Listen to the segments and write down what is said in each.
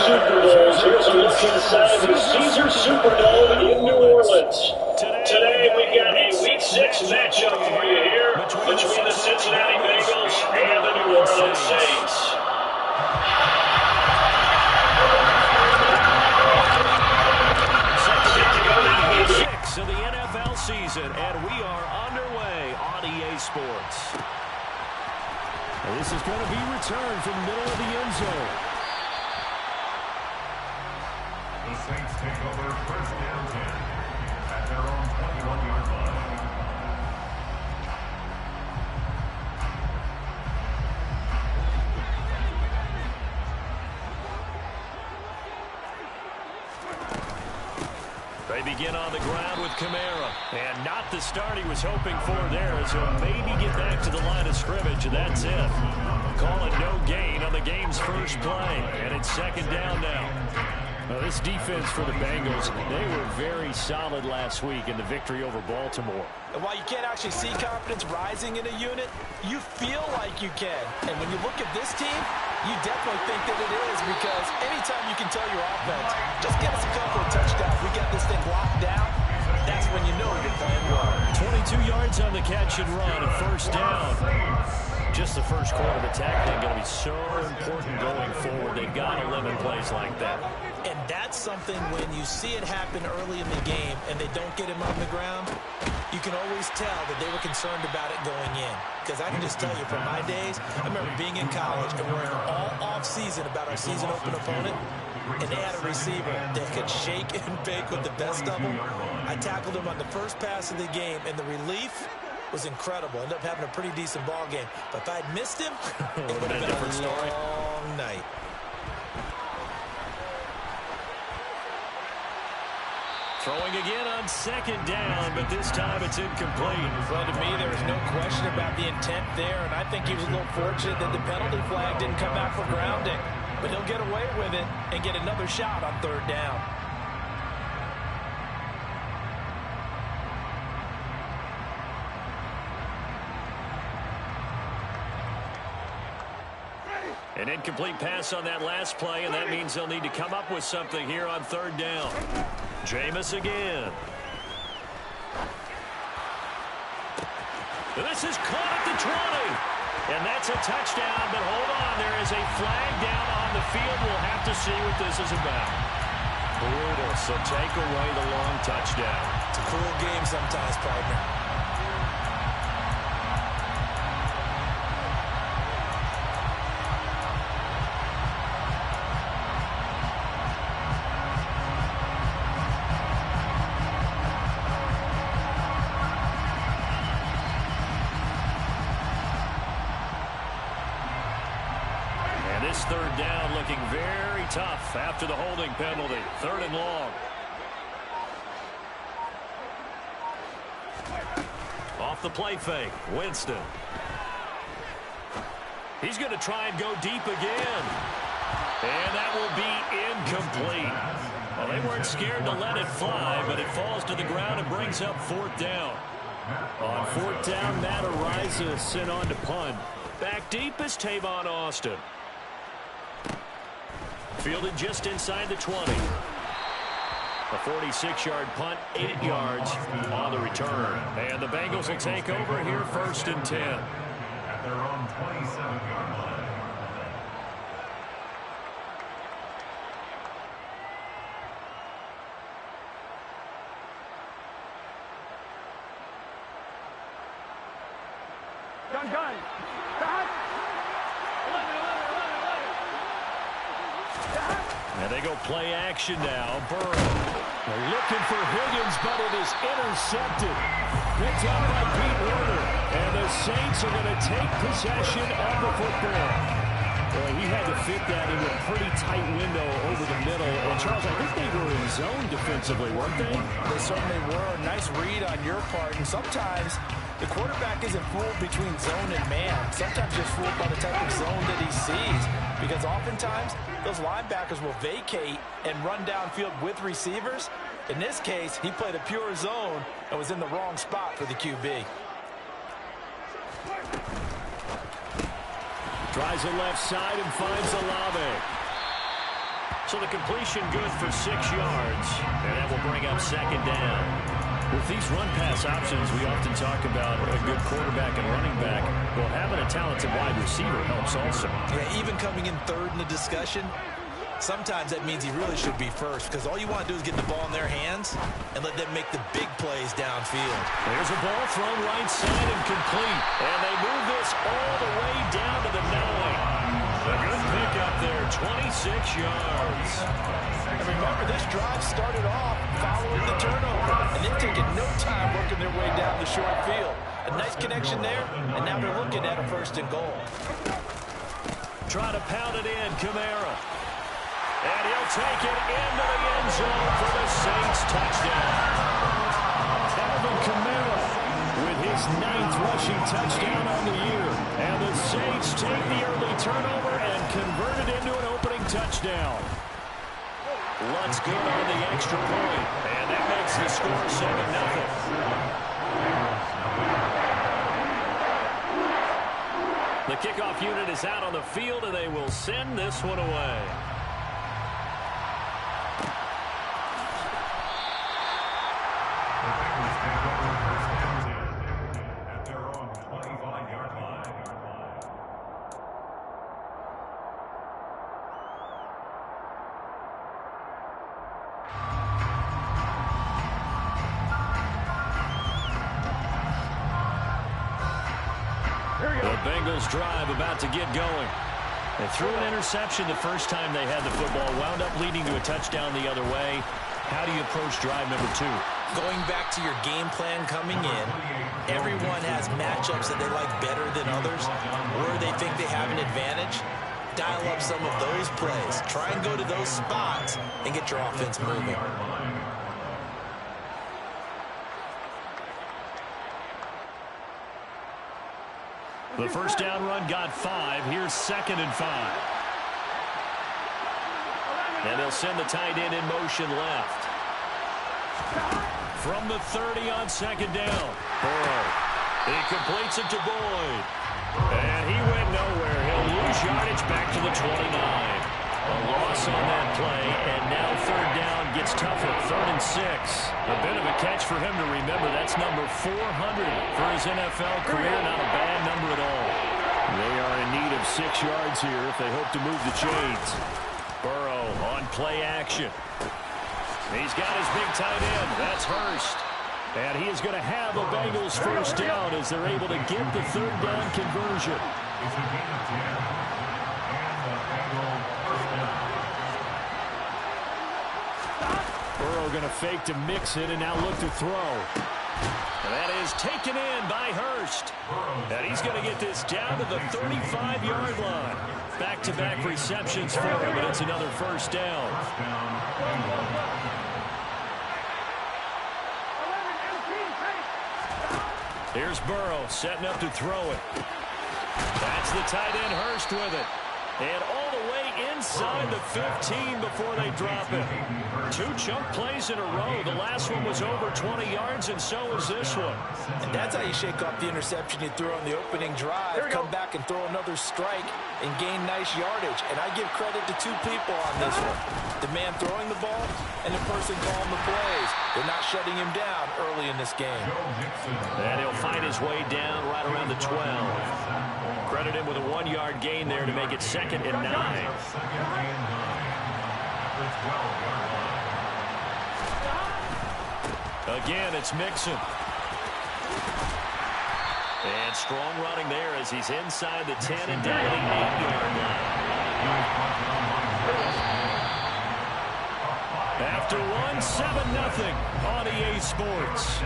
Super Bowls. Here's a look inside the Caesar Superdome in New Orleans. Today we got a Week 6 matchup for you here between the Cincinnati Bengals and the New Orleans Saints. Of the NFL season, and we are underway on EA Sports. And this is going to be returned from the middle of the end zone. The Saints take over first down 10 at their own 21-yard line. They begin on the ground with Kamara. And not the start he was hoping for there, as he'll maybe get back to the line of scrimmage, and that's it. Call it no gain on the game's first play. And it's second down now. Now, this defense for the Bengals, they were very solid last week in the victory over Baltimore. And while you can't actually see confidence rising in a unit, you feel like you can. And when you look at this team, you definitely think that it is, because anytime you can tell your offense, just get us a couple of touchdowns, we got this thing locked down, that's when you know you're playing well. 22 yards on the catch and run, and first down. Just the first quarter of the tackling going to be so important going forward. They've got to limit plays like that. And that's something when you see it happen early in the game and they don't get him on the ground, you can always tell that they were concerned about it going in. Because I can just tell you from my days, I remember being in college and worrying all off-season about our season-open opponent, and they had a receiver that could shake and bake with the best of them. I tackled him on the first pass of the game, and the relief was incredible. Ended up having a pretty decent ball game. But if I'd missed him, it would have been a long night. Throwing again on second down, but this time it's incomplete. Well, to me, there was no question about the intent there, and I think he was a little fortunate that the penalty flag didn't come out for grounding. But he'll get away with it and get another shot on third down. An incomplete pass on that last play, and that means they'll need to come up with something here on third down. Jameis again. This is caught at the 20. And that's a touchdown, but hold on. There is a flag down on the field. We'll have to see what this is about. Brutal, so take away the long touchdown. It's a cool game sometimes, partner. This third down looking very tough after the holding penalty. Third and long. Off the play fake, Winston. He's going to try and go deep again. And that will be incomplete. Well, they weren't scared to let it fly, but it falls to the ground and brings up fourth down. On fourth down, Matt Araiza sent on to punt. Back deep is Tavon Austin. Fielded just inside the 20. A 46-yard punt, 8 yards on the return. And the Bengals will take over here first and 10. At their own 27-yard line. Gun. And they go play action now. Burrow. They're looking for Higgins, but it is intercepted. Picked up by Pete Werner. And the Saints are going to take possession of the football. Well, he had to fit that into a pretty tight window over the middle. And Charles, I think they were in zone defensively, weren't they? They certainly were. Nice read on your part. And sometimes the quarterback isn't fooled between zone and man. Sometimes just fooled by the type of zone that he sees. Because oftentimes, those linebackers will vacate and run downfield with receivers. In this case, he played a pure zone and was in the wrong spot for the QB. Tries the left side and finds Olave. So the completion good for 6 yards, and that will bring up second down. With these run-pass options, we often talk about a good quarterback and running back. Well, having a talented wide receiver helps also. Yeah, even coming in third in the discussion, sometimes that means he really should be first, because all you want to do is get the ball in their hands and let them make the big plays downfield. There's a ball thrown right side and complete. And they move this all the way down to the 9. A good pick up there, 26 yards. And remember, this drive started off following the turnover, and they've taken no time working their way down the short field. A nice connection there, and now they're looking at a 1st and goal. Try to pound it in, Kamara. And he'll take it into the end zone for the Saints touchdown. Alvin Kamara with his 9th rushing touchdown on the year. And the Saints take the early turnover and convert it into an opening touchdown. Luntz good on the extra point. And that makes the score 7-0. The kickoff unit is out on the field, and they will send this one away. At their own 25-yard line. The Bengals drive about to get going. They threw an interception the first time they had the football, wound up leading to a touchdown the other way. How do you approach drive number 2? Going back to your game plan coming in, everyone has matchups that they like better than others, where they think they have an advantage. Dial up some of those plays. Try and go to those spots and get your offense moving. The first down run got 5. Here's 2nd and 5. And they'll send the tight end in motion left. From the 30 on 2nd down. Burrow. He completes it to Boyd. And he went nowhere. He'll lose yardage back to the 29. A loss on that play, and now 3rd down gets tougher. 3rd and 6. A bit of a catch for him to remember. That's number 400 for his NFL career. Not a bad number at all. They are in need of 6 yards here if they hope to move the chains. Burrow on play action. He's got his big tight end. That's Hurst. And he is going to have a Bengals 1st down as they're able to get the 3rd down conversion. It's a gain of 10. And the Bengals first down. Burrow going to fake to mix it and now look to throw. And that is taken in by Hurst. And he's going to get this down to the 35-yard line. Back-to-back receptions for him, but it's another 1st down. Here's Burrow setting up to throw it. That's the tight end Hurst with it. And all the way inside the 15 before they drop it. 2 chunk plays in a row. The last one was over 20 yards, and so is this one. And that's how you shake off the interception you threw on the opening drive. Come back and throw another strike and gain nice yardage. And I give credit to 2 people on this one. The man throwing the ball and the person calling the plays. They're not shutting him down early in this game. And he'll find his way down right around the 12. Credit him with a 1-yard gain there to make it 2nd and 9. Again, it's Mixon. And strong running there as he's inside the 10 and down the 8-yard line. After one, 7-0 on EA Sports.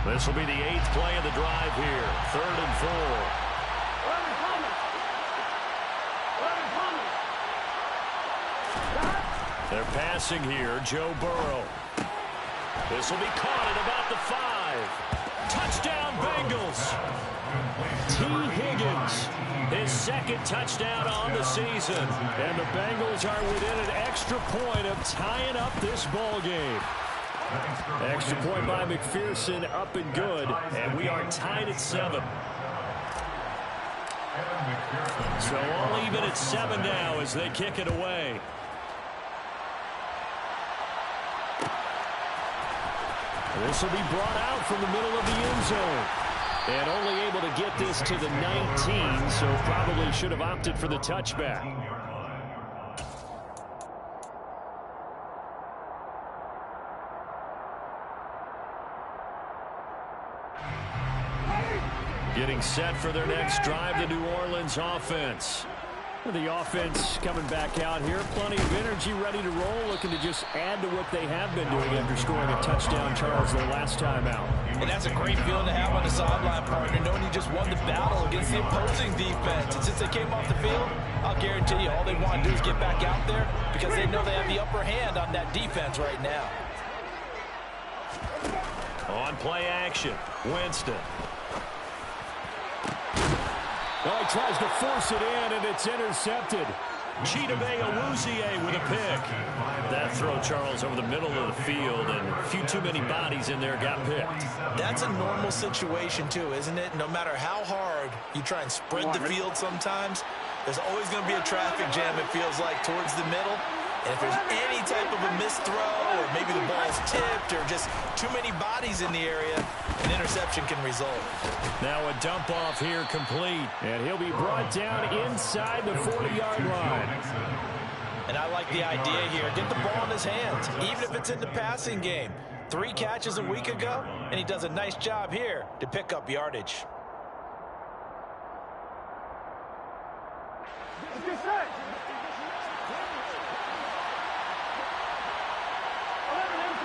This will be the 8th play of the drive here. 3rd and 4. They're passing here. Joe Burrow. This will be caught at about the 5. Touchdown, Bengals. T. Higgins, his second touchdown on the season. And the Bengals are within an extra point of tying up this ball game. Extra point by McPherson, up and good. And we are tied at 7. So all even at 7 now as they kick it away. This will be brought out from the middle of the end zone. And only able to get this to the 19, so probably should have opted for the touchback. Getting set for their next drive, the New Orleans offense. The offense coming back out here. Plenty of energy, ready to roll, looking to just add to what they have been doing after scoring a touchdown, Charles, their last time out. And that's a great feeling to have on the sideline, partner, knowing you just won the battle against the opposing defense. And since they came off the field, I'll guarantee you all they want to do is get back out there because they know they have the upper hand on that defense right now. On play action, Winston. Oh, he tries to force it in, and it's intercepted. Chidobe Awuzie with a pick. That throw, Charles, over the middle of the field, and a few too many bodies in there got picked. That's a normal situation, too, isn't it? No matter how hard you try and spread the field sometimes, there's always going to be a traffic jam, it feels like, towards the middle. And if there's any type of a missed throw, or maybe the ball's tipped, or just too many bodies in the area, an interception can result. Now a dump off here complete. And he'll be brought down inside the 40-yard line. And I like the idea here. Get the ball in his hands, even if it's in the passing game. 3 catches a week ago, and he does a nice job here to pick up yardage.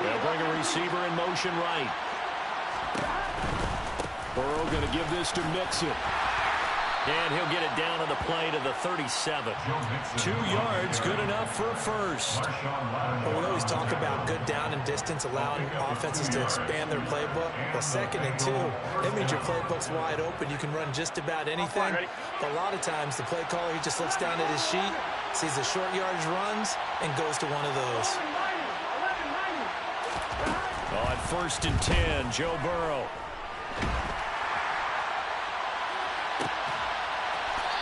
They'll bring a receiver in motion right. Burrow going to give this to Mixon. And he'll get it down on the play to the 37. 2 yards, good enough for a first. Well, we always talk about good down and distance, allowing offenses to expand their playbook. Well, 2nd and 2, that means your playbook's wide open. You can run just about anything. But a lot of times, the play caller, he just looks down at his sheet, sees the short yardage runs, and goes to one of those. On 1st and 10, Joe Burrow.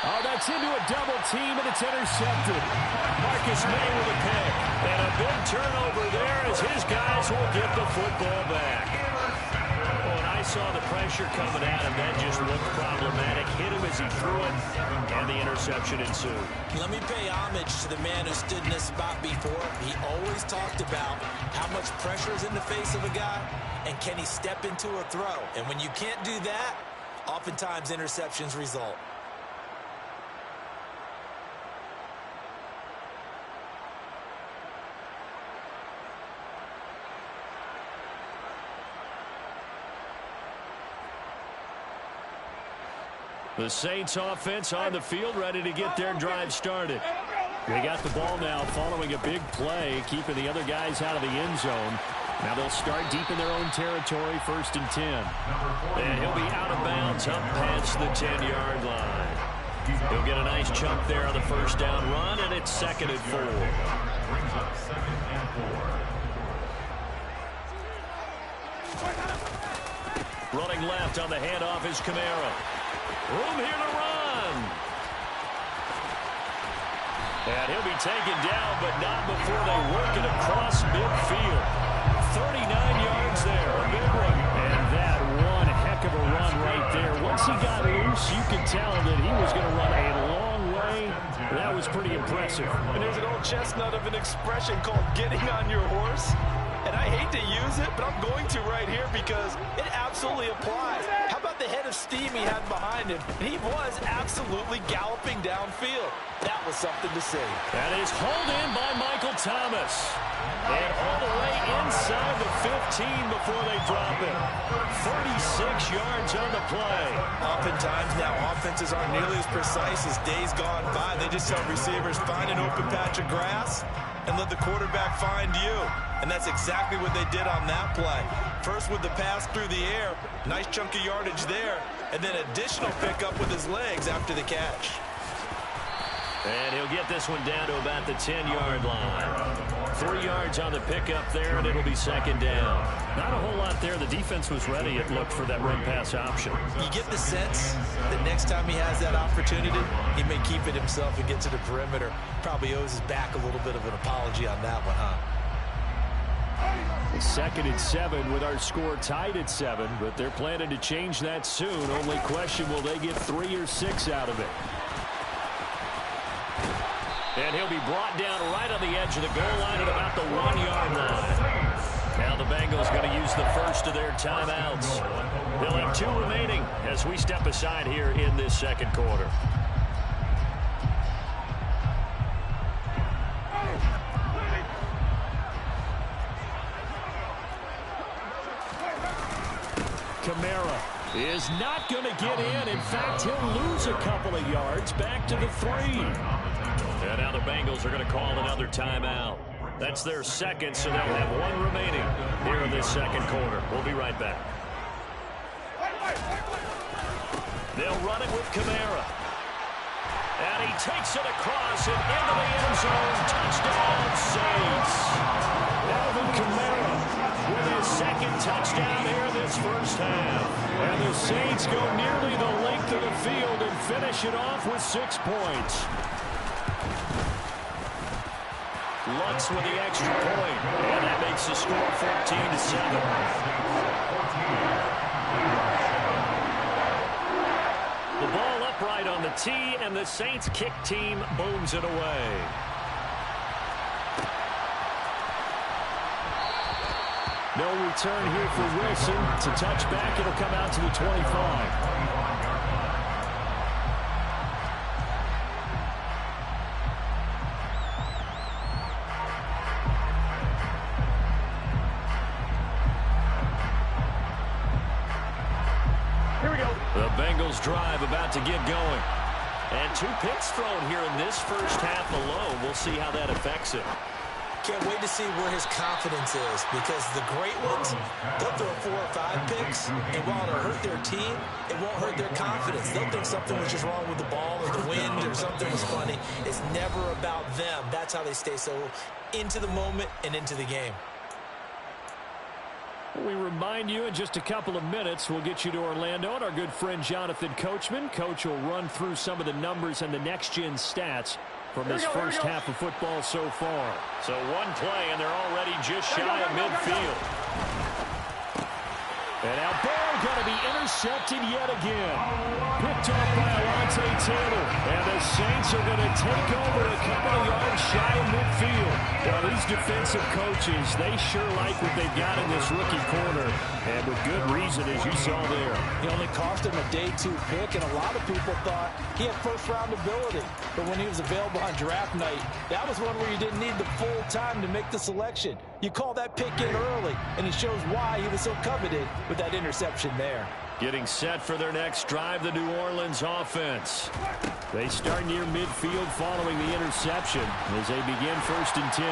Oh, that's into a double team, and it's intercepted. Marcus May with a pick. And a big turnover there as his guys will get the football back. Oh, and I saw the pressure coming at him. That just looked problematic. Hit him as he threw it, and the interception ensued. Let me pay homage to the man who stood in this spot before. He always talked about how much pressure is in the face of a guy, and can he step into a throw. And when you can't do that, oftentimes interceptions result. The Saints offense on the field, ready to get their drive started. They got the ball now following a big play, keeping the other guys out of the end zone. Now they'll start deep in their own territory, 1st and 10. And he'll be out of bounds up past the 10-yard line. He'll get a nice chunk there on the first down run, and it's 2nd and 4. Brings up 2nd and 4. Running left on the handoff is Kamara. Room here to run. And he'll be taken down, but not before they work it across midfield. 39 yards there, a big one. And that one heck of a run right there. Once he got loose, you could tell that he was going to run a long way. That was pretty impressive. And there's an old chestnut of an expression called getting on your horse. And I hate to use it, but I'm going to right here because it absolutely applies. How about the head of steam he had behind him? And he was absolutely galloping downfield. That was something to see. That is hauled in by Michael Thomas. And all the way inside the 15 before they drop it. 36 yards on the play. Oftentimes now offenses aren't nearly as precise as days gone by. They just tell receivers, find an open patch of grass and let the quarterback find you. And that's exactly what they did on that play. First with the pass through the air, nice chunk of yardage there, and then additional pickup with his legs after the catch. And he'll get this one down to about the 10-yard line. 3 yards on the pickup there, and it'll be second down. Not a whole lot there. The defense was ready, it looked, for that run-pass option. You get the sense that next time he has that opportunity, he may keep it himself and get to the perimeter. Probably owes his back a little bit of an apology on that one, huh? It's 2nd and 7 with our score tied at 7, but they're planning to change that soon. Only question, will they get 3 or 6 out of it? And he'll be brought down right on the edge of the goal line at about the 1-yard line. Now the Bengals going to use the first of their timeouts. They'll have 2 remaining as we step aside here in this second quarter. Kamara is not going to get in. In fact, he'll lose a couple of yards back to the 3. And now the Bengals are going to call another timeout. That's their second, so they'll have 1 remaining here in this second quarter. We'll be right back. They'll run it with Kamara. And he takes it across and into the end zone. Touchdown, Saints. Alvin Kamara with his second touchdown here this first half. And the Saints go nearly the length of the field and finish it off with 6 points. Lutz with the extra point, and that makes the score 14-7. The ball upright on the tee, and the Saints kick team booms it away. No return here for Wilson. To touch back, it'll come out to the 25. Drive about to get going. And 2 picks thrown here in this first half alone. We'll see how that affects it. Can't wait to see where his confidence is, because the great ones, they'll throw 4 or 5 picks, and while it'll hurt their team, it won't hurt their confidence. They'll think something was just wrong with the ball or the wind or something was funny. It's never about them. That's how they stay so into the moment and into the game. We remind you in just a couple of minutes, we'll get you to Orlando and our good friend Jonathan Coachman. Coach will run through some of the numbers and the next-gen stats from this first half of football so far. So 1 play, and they're already just shy of midfield. And now ball going to be intercepted yet again. Picked off by Alontae Taylor. And the Saints are going to take over a couple of yards shy of midfield. Well, these defensive coaches, they sure like what they've got in this rookie corner. And with good reason, as you saw there. He only cost him a day 2 pick, and a lot of people thought he had first-round ability. But when he was available on draft night, that was one where you didn't need the full time to make the selection. You call that pick in early, and it shows why he was so coveted with that interception there. Getting set for their next drive, the New Orleans offense. They start near midfield following the interception as they begin 1st and 10.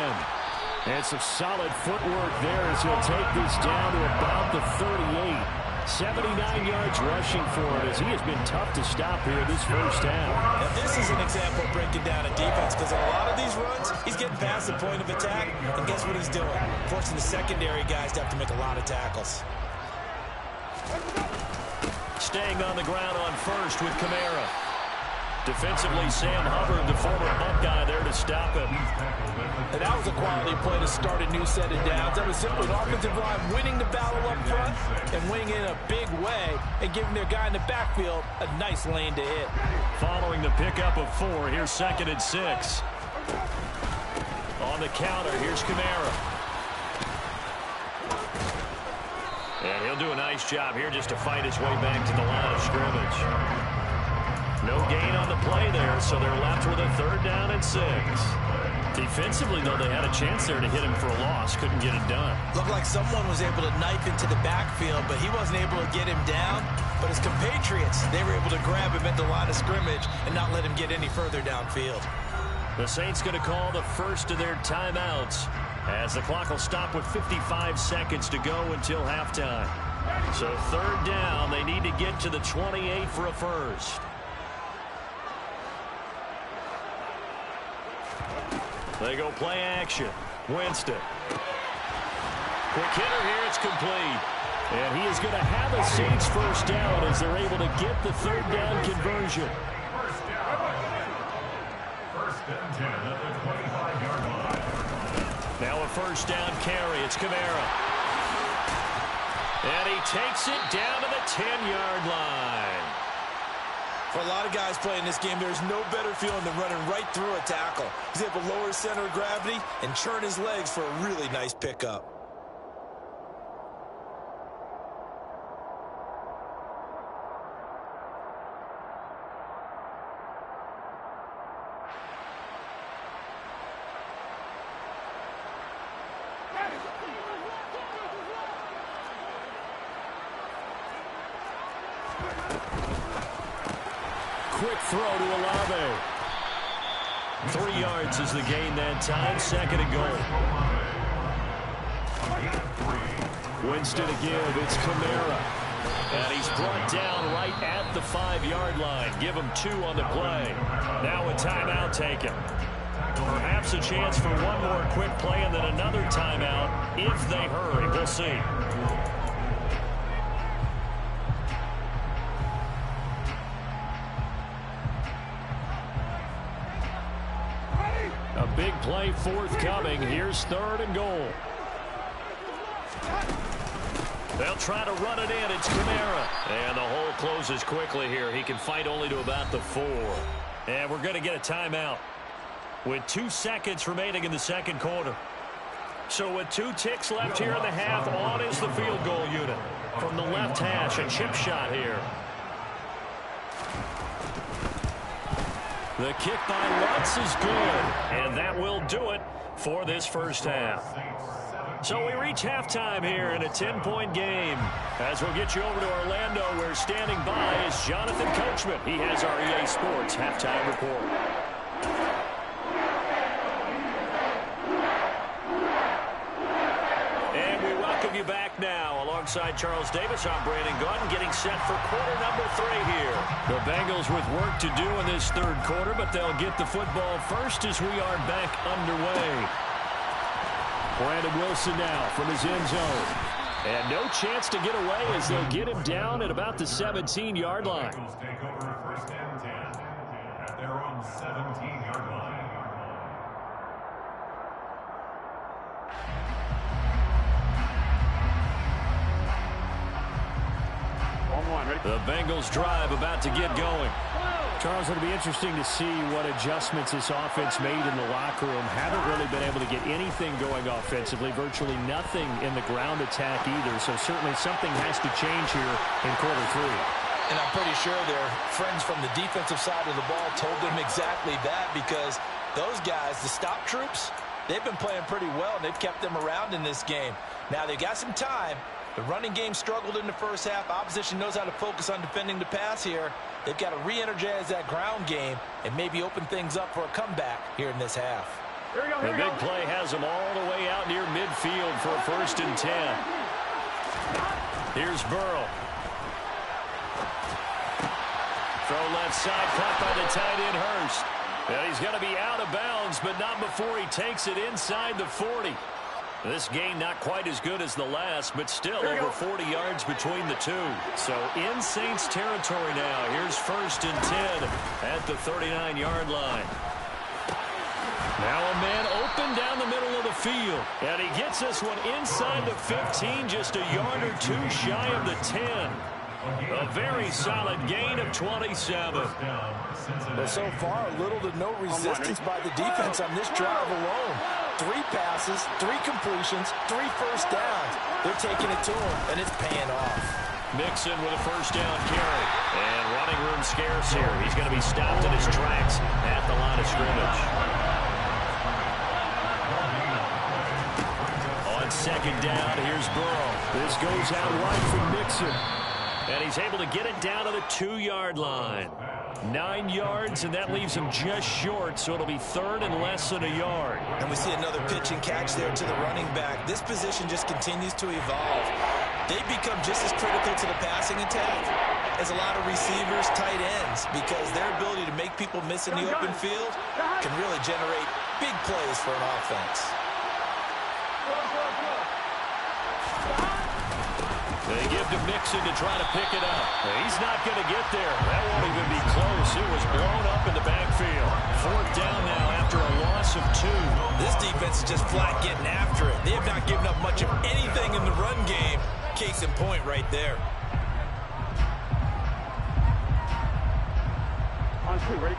And some solid footwork there as he'll take this down to about the 38. 79 yards rushing for him as he has been tough to stop here this first half. Now this is an example of breaking down a defense, because on a lot of these runs, he's getting past the point of attack, and guess what he's doing? Forcing the secondary guys to have to make a lot of tackles. Staying on the ground on first with Kamara. Defensively, Sam Hubbard, the former Buckeye, there to stop him. And that was a quality play to start a new set of downs. That was simply an offensive line winning the battle up front and winning in a big way and giving their guy in the backfield a nice lane to hit. Following the pickup of 4, here's 2nd and 6. On the counter, here's Kamara. And he'll do a nice job here just to fight his way back to the line of scrimmage. No gain on the play there, so they're left with a 3rd down and 6. Defensively, though, they had a chance there to hit him for a loss. Couldn't get it done. Looked like someone was able to knife into the backfield, but he wasn't able to get him down. But his compatriots, they were able to grab him at the line of scrimmage and not let him get any further downfield. The Saints going to call the first of their timeouts as the clock will stop with 55 seconds to go until halftime. So third down, they need to get to the 28 for a first. They go play action. Winston. Quick hitter here, it's complete. And he is going to have a Saints first down as they're able to get the third down conversion. First and 10 at the 25-yard line. Now a first down carry. It's Kamara. And he takes it down to the 10-yard line. For a lot of guys playing this game, there's no better feeling than running right through a tackle. He's able to lower his center of gravity and churn his legs for a really nice pickup. Quick throw to Olave. 3 yards is the gain that time. Second and goal. Winston again. It's Kamara. And he's brought down right at the 5-yard line. Give him 2 on the play. Now a timeout taken. Perhaps a chance for one more quick play and then another timeout if they hurry. We'll see. A big play forthcoming. Here's third and goal. They'll try to run it in. It's Kamara. And the hole closes quickly here. He can fight only to about the 4. And we're going to get a timeout with 2 seconds remaining in the second quarter. So with 2 ticks left here in the half, on is the field goal unit. From the left hash, a chip shot here. The kick by Lutz is good, and that will do it for this first half. So we reach halftime here in a 10-point game. As we'll get you over to Orlando, where standing by is Jonathan Coachman. He has our EA Sports halftime report. And we welcome you back now. Alongside Charles Davis, I'm Brandon Gaudin, getting set for quarter number 3 here. The Bengals with work to do in this third quarter, but they'll get the football first as we are back underway. Brandon Wilson now from his end zone. And no chance to get away as they'll get him down at about the 17-yard line. Bengals take over first and 10 at their own 17-yard line. The Bengals drive about to get going. Charles, it'll be interesting to see what adjustments this offense made in the locker room. Haven't really been able to get anything going offensively, virtually nothing in the ground attack either. So certainly something has to change here in quarter 3. And I'm pretty sure their friends from the defensive side of the ball told them exactly that, because those guys, the stop troops, they've been playing pretty well, and they've kept them around in this game. Now they've got some time. The running game struggled in the first half. Opposition knows how to focus on defending the pass here. They've got to re-energize that ground game and maybe open things up for a comeback here in this half. The big play has them all the way out near midfield for a first and 10. Here's Burrow. Throw left side, caught by the tight end Hurst. And he's going to be out of bounds, but not before he takes it inside the 40. This gain not quite as good as the last, but still over 40 yards between the two. So in Saints territory now. Here's first and 10 at the 39-yard line. Now a man open down the middle of the field. And he gets this one inside the 15, just a yard or 2 shy of the 10. A very solid gain of 27. But so far, little to no resistance by the defense on this drive alone. 3 passes, 3 completions, 3 first downs. They're taking it to him, and it's paying off. Mixon with a first down carry. And running room scarce here. He's going to be stopped in his tracks at the line of scrimmage. On second down, here's Burrow. This goes out wide from Mixon. And he's able to get it down to the 2-yard line. 9 yards, and that leaves him just short, so it'll be third and less than a yard. And we see another pitch and catch there to the running back. This position just continues to evolve. They become just as critical to the passing attack as a lot of receivers, tight ends, because their ability to make people miss in the open field can really generate big plays for an offense. They give to Mixon to try to pick it up. He's not going to get there. That won't even be close. It was blown up in the backfield. Fourth down now after a loss of 2. This defense is just flat getting after it. They have not given up much of anything in the run game. Case in point right there. On 2, ready?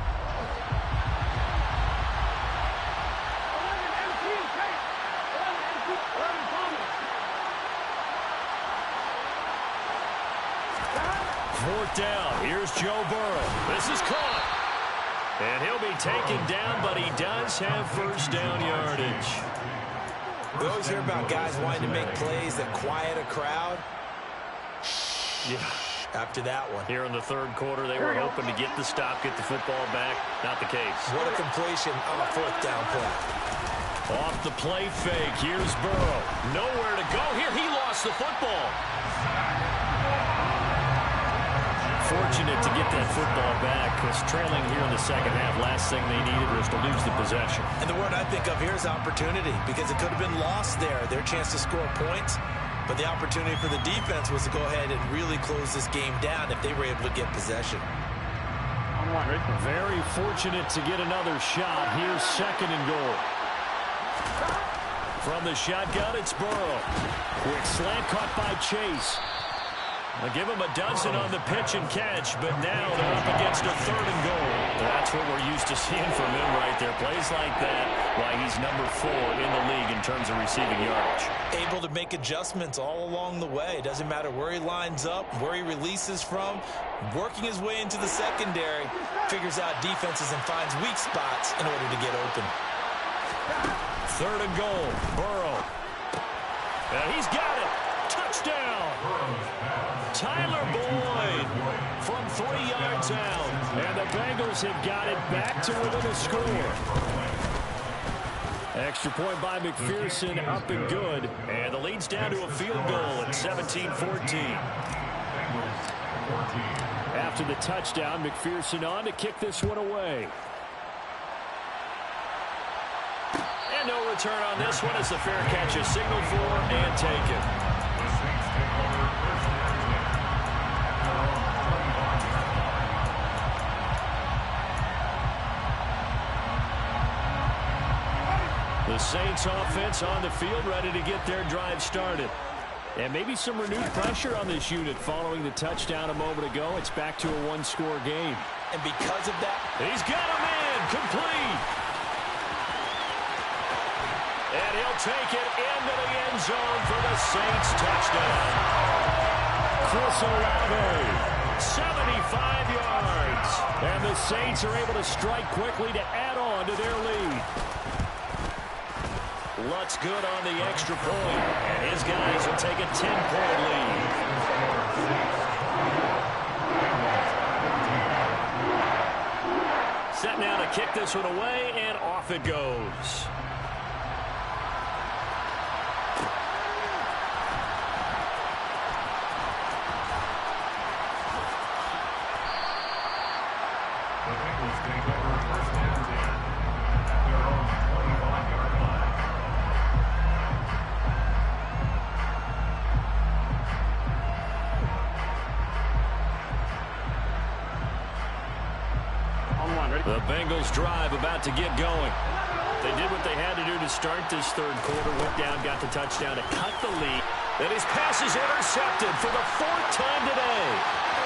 Fourth down. Here's Joe Burrow. This is caught. And he'll be taken down, but he does have first down yardage. We always hear about guys wanting to make plays that quiet a crowd. Yeah. After that one. Here in the third quarter, they were hoping to get the stop, get the football back. Not the case. What a completion on a fourth down play. Off the play fake. Here's Burrow. Nowhere to go here. He lost the football. Fortunate to get that football back, because trailing here in the second half, last thing they needed was to lose the possession. And the word I think of here is opportunity, because it could have been lost there, their chance to score points. But the opportunity for the defense was to go ahead and really close this game down if they were able to get possession. Very fortunate to get another shot. Here's second and goal. From the shotgun, it's Burrow. Quick slant caught by Chase. They'll give him a dozen on the pitch and catch, but now they're up against a third and goal. That's what we're used to seeing from him right there. Plays like that, why he's number 4 in the league in terms of receiving yardage. Able to make adjustments all along the way. Doesn't matter where he lines up, where he releases from. Working his way into the secondary, figures out defenses and finds weak spots in order to get open. Third and goal, Burrow. And he's got it. Touchdown. Tyler Boyd from 3 yards out. And the Bengals have got it back to within a score. Extra point by McPherson, up and good. And the lead's down to a field goal at 17-14. After the touchdown, McPherson on to kick this one away. And no return on this one as the fair catch is signaled for and taken. The Saints offense on the field, ready to get their drive started. And maybe some renewed pressure on this unit following the touchdown a moment ago. It's back to a one-score game. And because of that, he's got a man complete. And he'll take it into the end zone for the Saints touchdown. Chris Olave, 75 yards. And the Saints are able to strike quickly to add on to their lead. Lutz good on the extra point. And his guys will take a 10-point lead. Set now to kick this one away, and off it goes. The Bengals take over first and 10 at their own 25-yard line. The Bengals drive about to get going. They did what they had to do to start this third quarter. Went down, got the touchdown to cut the lead. Then his pass is intercepted for the 4th time today.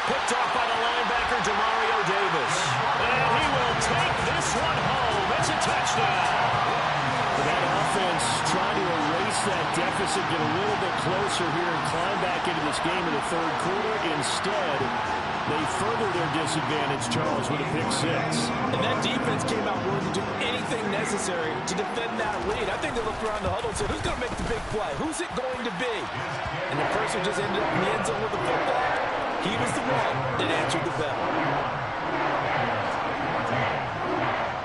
Picked off by the linebacker, Demario Davis. And he will take this one home. It's a touchdown. That offense trying to erase that deficit, get a little bit closer here and climb back into this game in the third quarter. Instead, they further their disadvantage, Charles, with a pick 6. And that defense came out willing to do anything necessary to defend that lead. I think they looked around the huddle and said, who's going to make the big play? Who's it going to be? And the person just ended up in the end zone with the football. He was the one that answered the bell.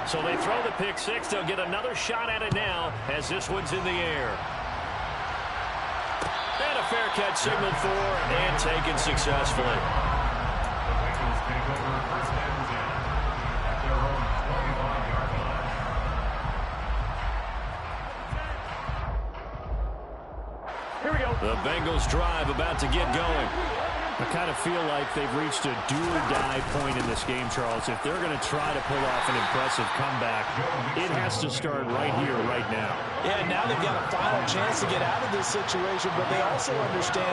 So they throw the pick six. They'll get another shot at it now as this one's in the air. And a fair catch signaled for and taken successfully. The Bengals take over first and 10 at their own 25-yard line. Here we go. The Bengals drive about to get going. I kind of feel like they've reached a do-or-die point in this game, Charles. If they're going to try to pull off an impressive comeback, it has to start right here, right now. Yeah, now they've got a final chance to get out of this situation, but they also understand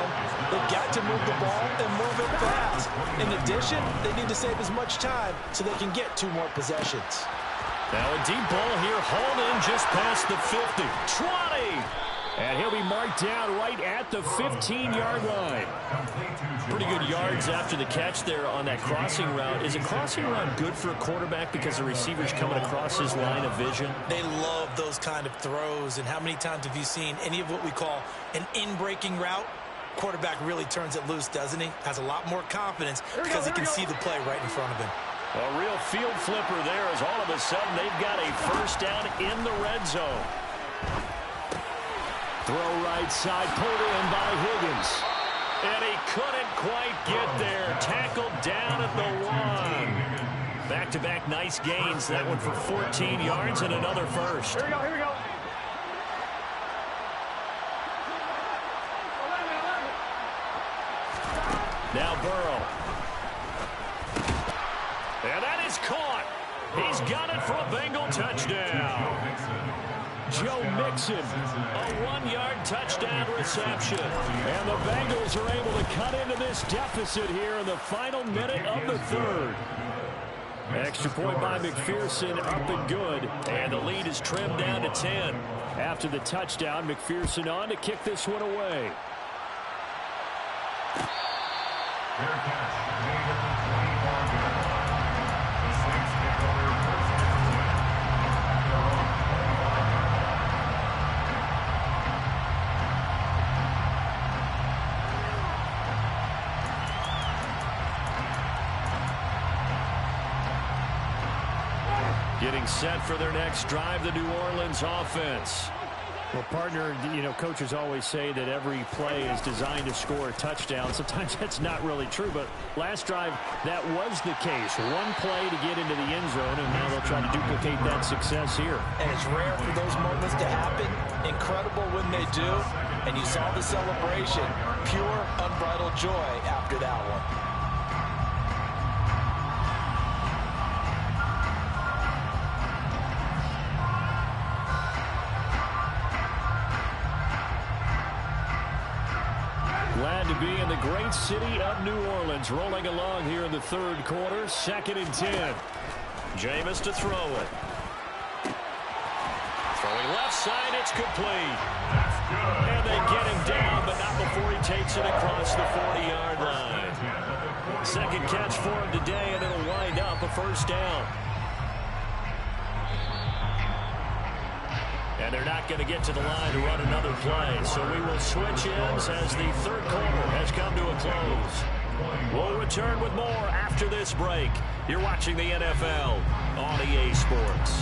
they've got to move the ball and move it fast. In addition, they need to save as much time so they can get 2 more possessions. Now a deep ball here, hauled in just past the 50. 20! And he'll be marked down right at the 15-yard line. Pretty good yards after the catch there on that crossing route. Is a crossing route good for a quarterback because the receiver's coming across his line of vision? They love those kind of throws. And how many times have you seen any of what we call an in-breaking route? Quarterback really turns it loose, doesn't he? Has a lot more confidence because he can see the play right in front of him. A real field flipper there as all of a sudden they've got a first down in the red zone. Throw right side, pulled in by Higgins. And he couldn't quite get there. Tackled down at the 1. Back-to-back nice gains. That one for 14 yards and another first. Here we go, here we go. Now Burrow. And that is caught. He's got it for a Bengal touchdown. Joe Mixon, A 1-yard touchdown reception. and the Bengals are able to cut into this deficit here in the final minute of the third. Extra point by McPherson, up and good. And the lead is trimmed down to 10. After the touchdown, McPherson on to kick this one away. Fair catch made at the 25-yard line. The Saints take over first and 10 at their own 25-yard line. Getting set for their next drive, the New Orleans offense. Well, partner, coaches always say that every play is designed to score a touchdown. Sometimes that's not really true, but last drive, that was the case. One play to get into the end zone, and now they'll try to duplicate that success here. And it's rare for those moments to happen. Incredible when they do. And you saw the celebration. Pure, unbridled joy after that one. Glad to be in the great city of New Orleans, rolling along here in the third quarter, 2nd and 10. Jameis to throw it. Throwing left side, it's complete. And they get him down, but not before he takes it across the 40-yard line. Second catch for him today, and it'll wind up a first down. And they're not going to get to the line to run another play. So we will switch ends as the third quarter has come to a close. We'll return with more after this break. You're watching the NFL on EA Sports.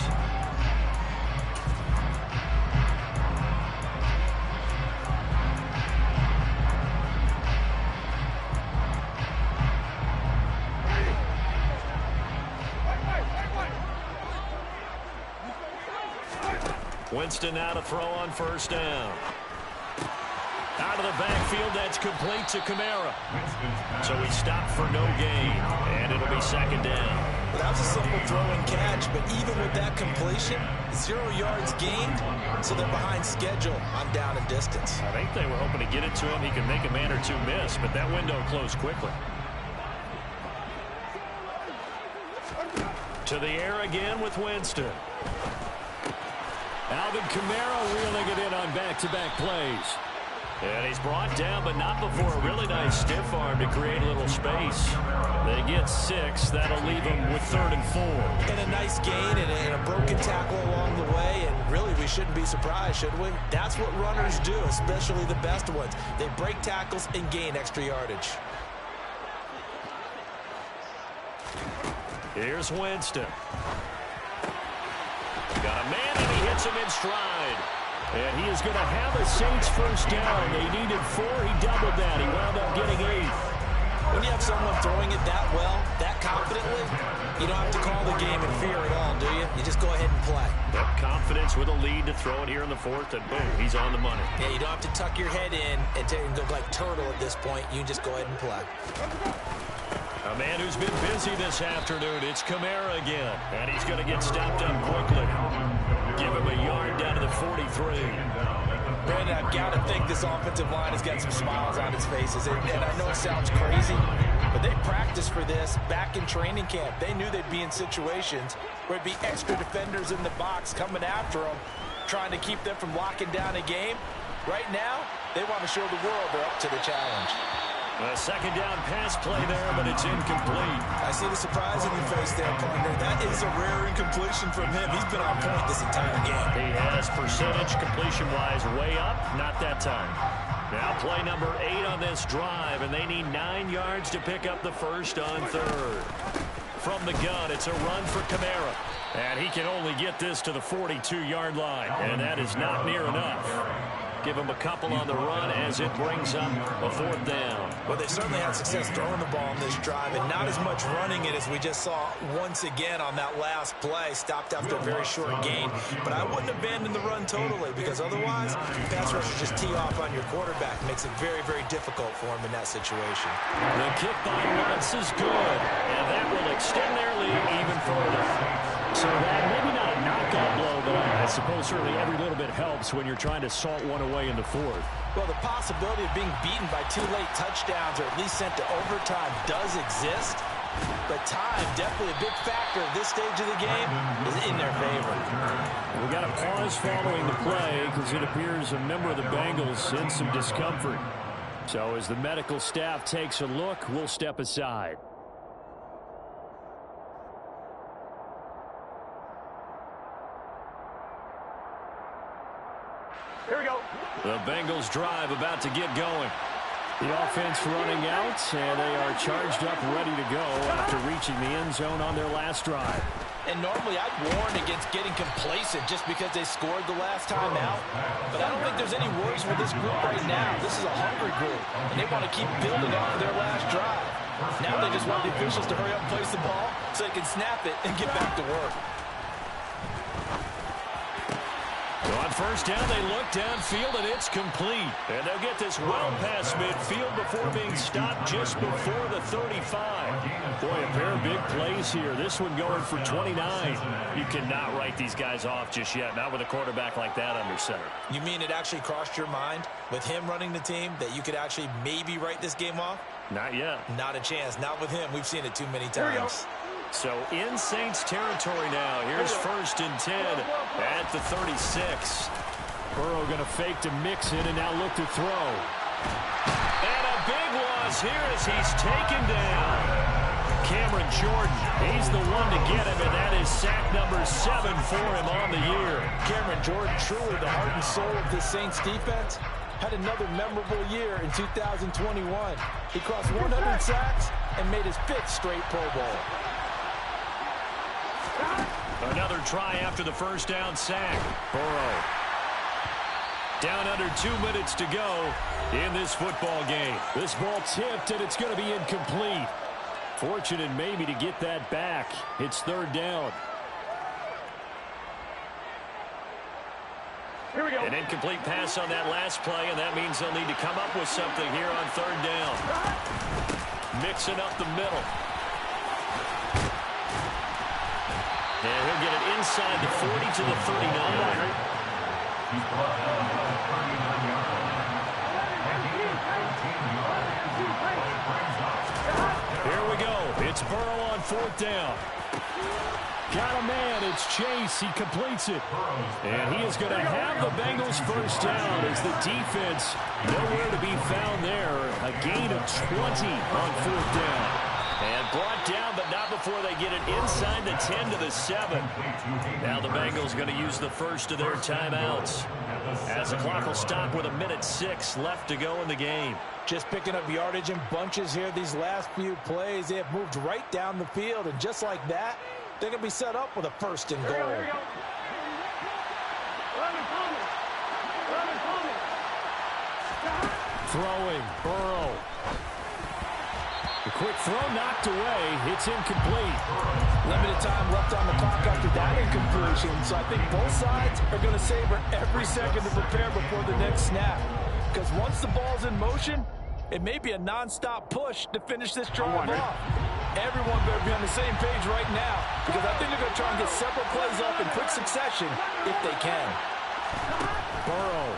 Winston now to throw on first down. Out of the backfield, that's complete to Kamara. So he stopped for no gain, and it'll be second down. Well, that was a simple throw and catch, but even with that completion, 0 yards gained, so they're behind schedule on down and distance. I think they were hoping to get it to him. He could make a man or two miss, but that window closed quickly. To the air again with Winston. Alvin Kamara reeling it in on back-to-back plays. And he's brought down, but not before a really nice stiff arm to create a little space. They get 6. That'll leave them with 3rd and 4. And a nice gain and a broken tackle along the way. And really, we shouldn't be surprised, should we? That's what runners do, especially the best ones. They break tackles and gain extra yardage. Here's Winston. Got a man, and he hits him in stride. And he is going to have a Saints first down. They needed 4. He doubled that. He wound up getting 8. When you have someone throwing it that well, that confidently, you don't have to call the game in fear at all, do you? You just go ahead and play. Yep, confidence with a lead to throw it here in the 4th, and boom, he's on the money. Yeah, you don't have to tuck your head in and go like turtle at this point. You can just go ahead and play. A man who's been busy this afternoon, it's Kamara again. And he's going to get stopped up quickly. Give him a yard down to the 43. Brandon, I've got to think this offensive line has got some smiles on its faces. And I know it sounds crazy, but they practiced for this back in training camp. They knew they'd be in situations where it'd be extra defenders in the box coming after them, trying to keep them from locking down a game. Right now, they want to show the world they're up to the challenge. A second down pass play there, but it's incomplete. I see the surprise in your face there, partner. That is a rare incompletion from him. He's been on point this entire game. He has percentage completion-wise way up, not that time. Now play number 8 on this drive, and they need 9 yards to pick up the first on 3rd. From the gun, it's a run for Kamara. And he can only get this to the 42-yard line, and that is not near enough. Give him a couple on the run as it brings up a 4th down. Well, they certainly had success throwing the ball on this drive, and not as much running it as we just saw once again on that last play. Stopped after a very short gain. But I wouldn't abandon the run totally, because otherwise, pass rushers just tee off on your quarterback. Makes it very, very difficult for him in that situation. The kick by Lutz is good, and that will extend their lead even further. So that maybe not a knockout blow, but I suppose certainly every little bit helps when you're trying to salt one away in the 4th. Well, the possibility of being beaten by 2 late touchdowns or at least sent to overtime does exist, but time, definitely a big factor at this stage of the game, is in their favor. We got a pause following the play because it appears a member of the Bengals in some discomfort. So as the medical staff takes a look, we'll step aside. Here we go. The Bengals drive about to get going. The offense running out, and they are charged up, ready to go after reaching the end zone on their last drive. And normally I'd warn against getting complacent just because they scored the last time out. But I don't think there's any worries with this group right now. This is a hungry group, and they want to keep building off of their last drive. Now they just want the officials to hurry up and place the ball so they can snap it and get back to work. So on first down, they look downfield, and it's complete. And they'll get this well past midfield before being stopped just before the 35. Boy, a pair of big plays here. This one going for 29. You cannot write these guys off just yet, not with a quarterback like that under center. You mean it actually crossed your mind with him running the team that you could actually maybe write this game off? Not yet. Not a chance. Not with him. We've seen it too many times. So in Saints territory now. Here's 1st and 10 at the 36. Burrow going to fake to mix it and now look to throw. And a big loss here as he's taken down. Cameron Jordan, he's the one to get him, and that is sack number 7 for him on the year. Cameron Jordan, truly the heart and soul of this Saints defense, had another memorable year in 2021. He crossed 100 sacks and made his 5th straight Pro Bowl. Another try after the first down sack. Burrow. Down under 2 minutes to go in this football game. This ball tipped, and it's going to be incomplete. Fortunate maybe to get that back. It's 3rd down. Here we go. An incomplete pass on that last play, and that means they'll need to come up with something here on 3rd down. Mixing up the middle. And he'll get it inside the 40 to the 39. He's brought down about 39 yards. And he is 18 yards. Here we go. It's Burrow on 4th down. Got a man. It's Chase. He completes it. And he is going to have the Bengals first down as the defense nowhere to be found there. A gain of 20 on 4th down. And brought down, but not before they get it inside the 10 to the 7. Now the Bengals going to use the first of their timeouts, as the clock will stop with 1:06 left to go in the game. Just picking up yardage in bunches here these last few plays. They have moved right down the field, and just like that, they're going to be set up with a first and goal. Throwing, Burrow. The quick throw knocked away. It's incomplete. Limited time left on the clock after that incompletion. So I think both sides are going to savor every second to prepare before the next snap. Because once the ball's in motion, it may be a nonstop push to finish this drive off. Everyone better be on the same page right now, because I think they're going to try and get several plays off in quick succession if they can. Burrow.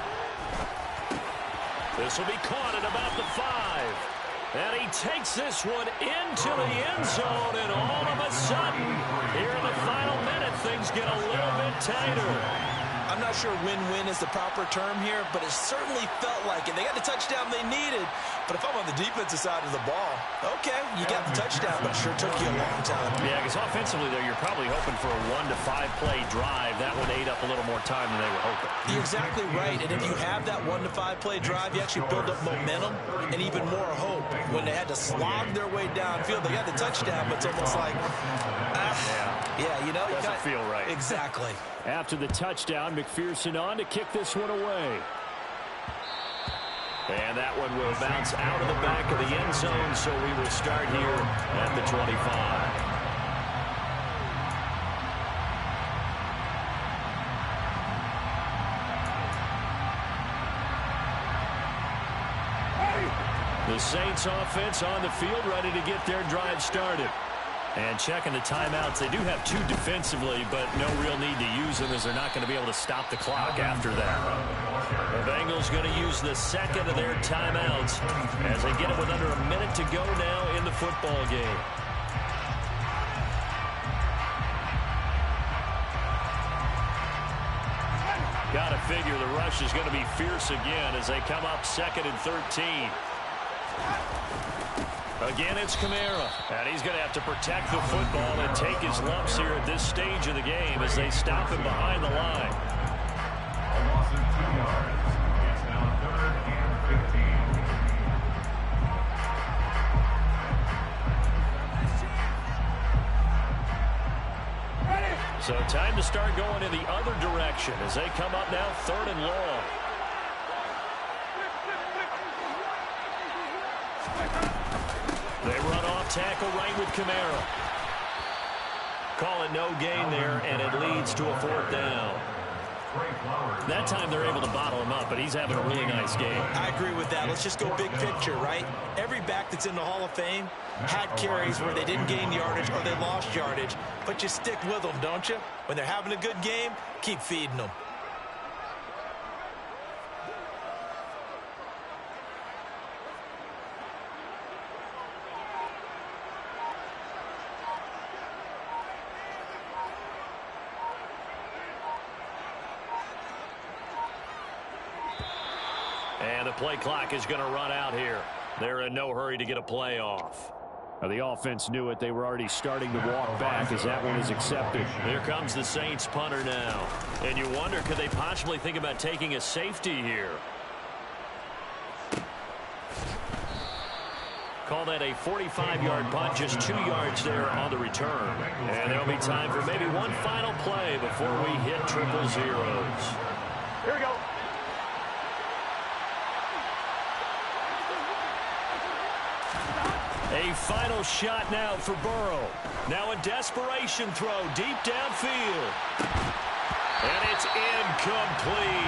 This will be caught at about the 5. And he takes this one into the end zone, and all of a sudden, here in the final minute, things get a little bit tighter. I'm not sure win-win is the proper term here, but it certainly felt like it. They got the touchdown they needed, but if I'm on the defensive side of the ball, okay, you got the touchdown, but it sure took you a long time. Yeah, because offensively, though, you're probably hoping for a 1 to 5 play drive. That one ate up a little more time than they were hoping. You're exactly right, and if you have that 1 to 5 play drive, you actually build up momentum and even more hope. When they had to slog their way downfield, they got the touchdown, but it's almost like, yeah, you know. Doesn't feel right. Exactly. After the touchdown, McPherson on to kick this one away. And that one will bounce out of the back of the end zone, so we will start here at the 25. The Saints offense on the field, ready to get their drive started. And checking the timeouts, they do have 2 defensively, but no real need to use them as they're not going to be able to stop the clock after that. The Bengals going to use the second of their timeouts as they get it with under a minute to go now in the football game. Got to figure the rush is going to be fierce again as they come up 2nd and 13. Again, it's Kamara, and he's going to have to protect the football and take his lumps here at this stage of the game as they stop him behind the line. A loss of 2 yards. It's now 3rd and 15. So time to start going in the other direction as they come up now 3rd and long. They run off tackle right with Kamara. Call it no gain there, and it leads to a 4th down. That time they're able to bottle him up, but he's having a really nice game. I agree with that. Let's just go big picture, right? Every back that's in the Hall of Fame had carries where they didn't gain yardage or they lost yardage, but you stick with them, don't you? When they're having a good game, keep feeding them. And the play clock is going to run out here. They're in no hurry to get a play off. Now the offense knew it. They were already starting to walk back as that one is accepted. Here comes the Saints punter now. And you wonder, could they possibly think about taking a safety here? Call that a 45-yard punt, just 2 yards there on the return. And there'll be time for maybe one final play before we hit 000. Here we go. A final shot now for Burrow. Now a desperation throw deep downfield. And it's incomplete.